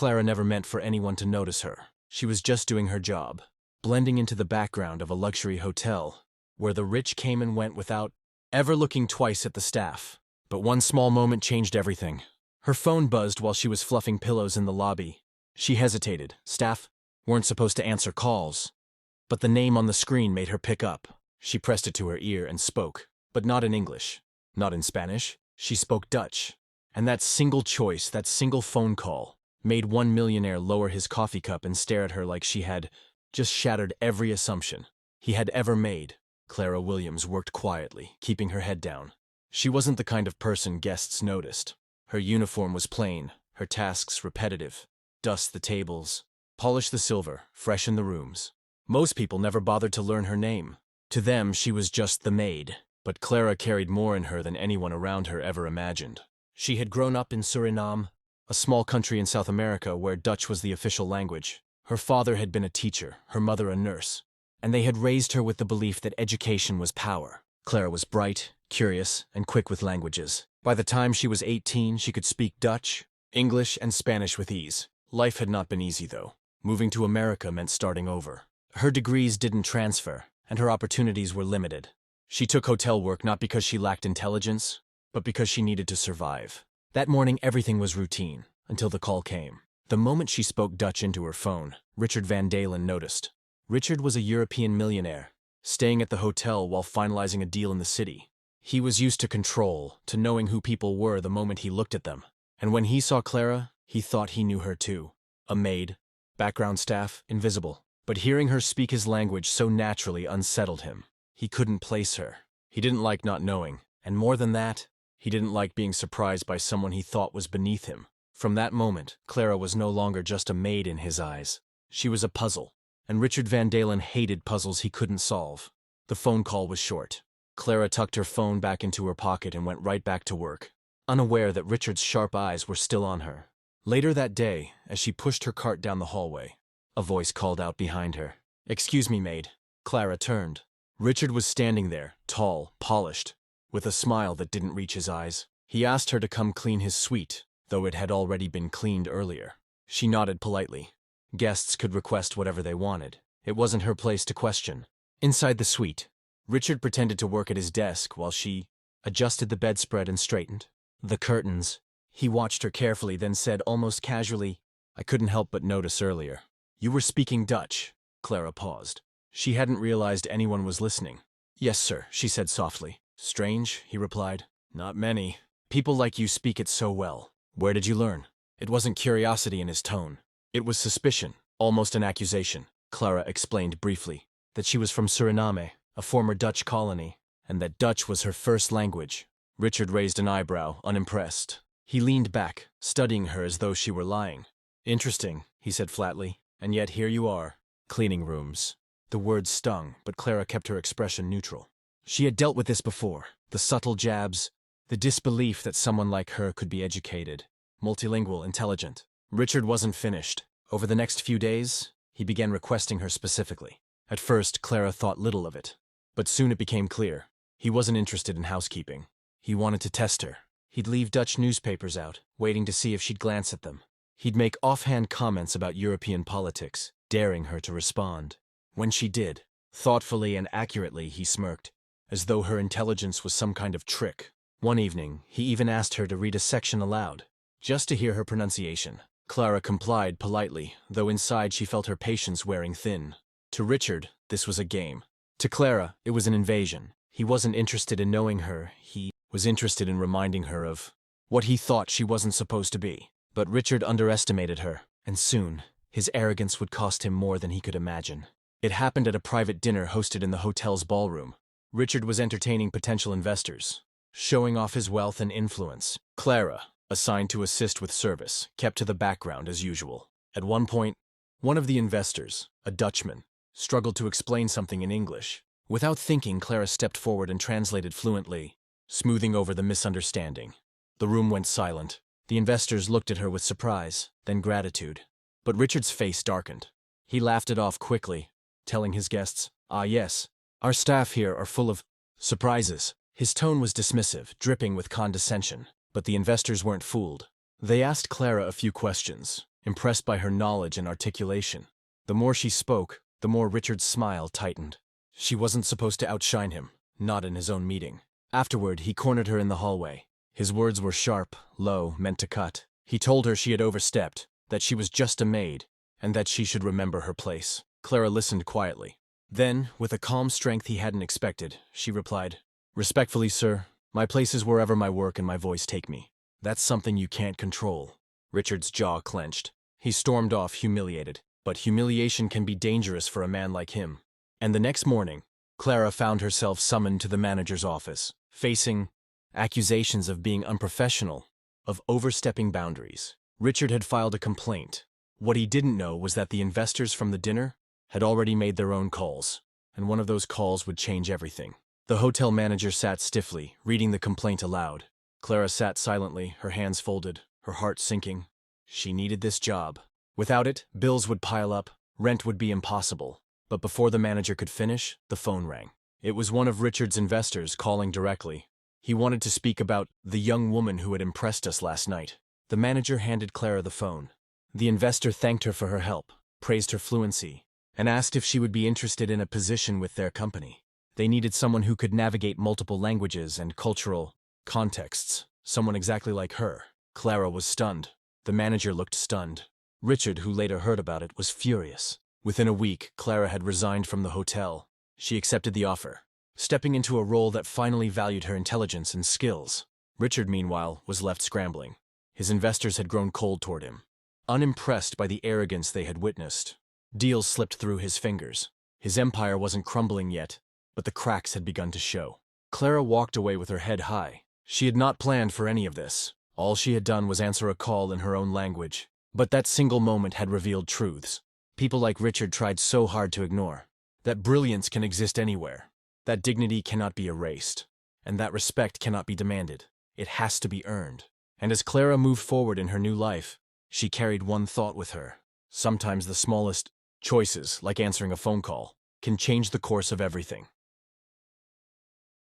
Clara never meant for anyone to notice her. She was just doing her job, blending into the background of a luxury hotel, where the rich came and went without ever looking twice at the staff. But one small moment changed everything. Her phone buzzed while she was fluffing pillows in the lobby. She hesitated. Staff weren't supposed to answer calls. But the name on the screen made her pick up. She pressed it to her ear and spoke, but not in English, not in Spanish. She spoke Dutch. And that single choice, that single phone call, made one millionaire lower his coffee cup and stare at her like she had just shattered every assumption he had ever made. Clara Williams worked quietly, keeping her head down. She wasn't the kind of person guests noticed. Her uniform was plain, her tasks repetitive. Dust the tables, polish the silver, freshen the rooms. Most people never bothered to learn her name. To them, she was just the maid. But Clara carried more in her than anyone around her ever imagined. She had grown up in Suriname, a small country in South America where Dutch was the official language. Her father had been a teacher, her mother a nurse, and they had raised her with the belief that education was power. Clara was bright, curious, and quick with languages. By the time she was 18, she could speak Dutch, English, and Spanish with ease. Life had not been easy, though. Moving to America meant starting over. Her degrees didn't transfer, and her opportunities were limited. She took hotel work not because she lacked intelligence, but because she needed to survive. That morning, everything was routine, until the call came. The moment she spoke Dutch into her phone, Richard Van Dalen noticed. Richard was a European millionaire, staying at the hotel while finalizing a deal in the city. He was used to control, to knowing who people were the moment he looked at them. And when he saw Clara, he thought he knew her too. A maid, background staff, invisible. But hearing her speak his language so naturally unsettled him. He couldn't place her. He didn't like not knowing. And more than that, he didn't like being surprised by someone he thought was beneath him. From that moment, Clara was no longer just a maid in his eyes. She was a puzzle. And Richard Van Dalen hated puzzles he couldn't solve. The phone call was short. Clara tucked her phone back into her pocket and went right back to work, unaware that Richard's sharp eyes were still on her. Later that day, as she pushed her cart down the hallway, a voice called out behind her. "Excuse me, maid." Clara turned. Richard was standing there, tall, polished, with a smile that didn't reach his eyes. He asked her to come clean his suite, though it had already been cleaned earlier. She nodded politely. Guests could request whatever they wanted. It wasn't her place to question. Inside the suite, Richard pretended to work at his desk while she adjusted the bedspread and straightened the curtains. He watched her carefully, then said almost casually, "I couldn't help but notice earlier. You were speaking Dutch." Clara paused. She hadn't realized anyone was listening. "Yes, sir," she said softly. "Strange," he replied. "Not many. People like you speak it so well. Where did you learn?" It wasn't curiosity in his tone. It was suspicion, almost an accusation. Clara explained briefly that she was from Suriname, a former Dutch colony, and that Dutch was her first language. Richard raised an eyebrow, unimpressed. He leaned back, studying her as though she were lying. "Interesting," he said flatly. "And yet here you are. Cleaning rooms." The words stung, but Clara kept her expression neutral. She had dealt with this before. The subtle jabs, the disbelief that someone like her could be educated, multilingual, intelligent. Richard wasn't finished. Over the next few days, he began requesting her specifically. At first, Clara thought little of it. But soon it became clear. He wasn't interested in housekeeping. He wanted to test her. He'd leave Dutch newspapers out, waiting to see if she'd glance at them. He'd make offhand comments about European politics, daring her to respond. When she did, thoughtfully and accurately, he smirked, as though her intelligence was some kind of trick. One evening, he even asked her to read a section aloud, just to hear her pronunciation. Clara complied politely, though inside she felt her patience wearing thin. To Richard, this was a game. To Clara, it was an invasion. He wasn't interested in knowing her, he was interested in reminding her of what he thought she wasn't supposed to be. But Richard underestimated her, and soon, his arrogance would cost him more than he could imagine. It happened at a private dinner hosted in the hotel's ballroom. Richard was entertaining potential investors, showing off his wealth and influence. Clara, assigned to assist with service, kept to the background as usual. At one point, one of the investors, a Dutchman, struggled to explain something in English. Without thinking, Clara stepped forward and translated fluently, smoothing over the misunderstanding. The room went silent. The investors looked at her with surprise, then gratitude. But Richard's face darkened. He laughed it off quickly, telling his guests, "Ah yes, our staff here are full of surprises." His tone was dismissive, dripping with condescension. But the investors weren't fooled. They asked Clara a few questions, impressed by her knowledge and articulation. The more she spoke, the more Richard's smile tightened. She wasn't supposed to outshine him, not in his own meeting. Afterward, he cornered her in the hallway. His words were sharp, low, meant to cut. He told her she had overstepped, that she was just a maid, and that she should remember her place. Clara listened quietly. Then, with a calm strength he hadn't expected, she replied, "Respectfully, sir, my place is wherever my work and my voice take me. That's something you can't control." Richard's jaw clenched. He stormed off, humiliated. But humiliation can be dangerous for a man like him. And the next morning, Clara found herself summoned to the manager's office, facing accusations of being unprofessional, of overstepping boundaries. Richard had filed a complaint. What he didn't know was that the investors from the dinner had already made their own calls, and one of those calls would change everything. The hotel manager sat stiffly, reading the complaint aloud. Clara sat silently, her hands folded, her heart sinking. She needed this job. Without it, bills would pile up, rent would be impossible. But before the manager could finish, the phone rang. It was one of Richard's investors calling directly. He wanted to speak about the young woman who had impressed us last night. The manager handed Clara the phone. The investor thanked her for her help, praised her fluency, and asked if she would be interested in a position with their company. They needed someone who could navigate multiple languages and cultural contexts, someone exactly like her. Clara was stunned. The manager looked stunned. Richard, who later heard about it, was furious. Within a week, Clara had resigned from the hotel. She accepted the offer, stepping into a role that finally valued her intelligence and skills. Richard, meanwhile, was left scrambling. His investors had grown cold toward him, unimpressed by the arrogance they had witnessed. Deals slipped through his fingers. His empire wasn't crumbling yet, but the cracks had begun to show. Clara walked away with her head high. She had not planned for any of this. All she had done was answer a call in her own language. But that single moment had revealed truths people like Richard tried so hard to ignore. That brilliance can exist anywhere. That dignity cannot be erased. And that respect cannot be demanded. It has to be earned. And as Clara moved forward in her new life, she carried one thought with her. Sometimes the smallest choices, like answering a phone call, can change the course of everything.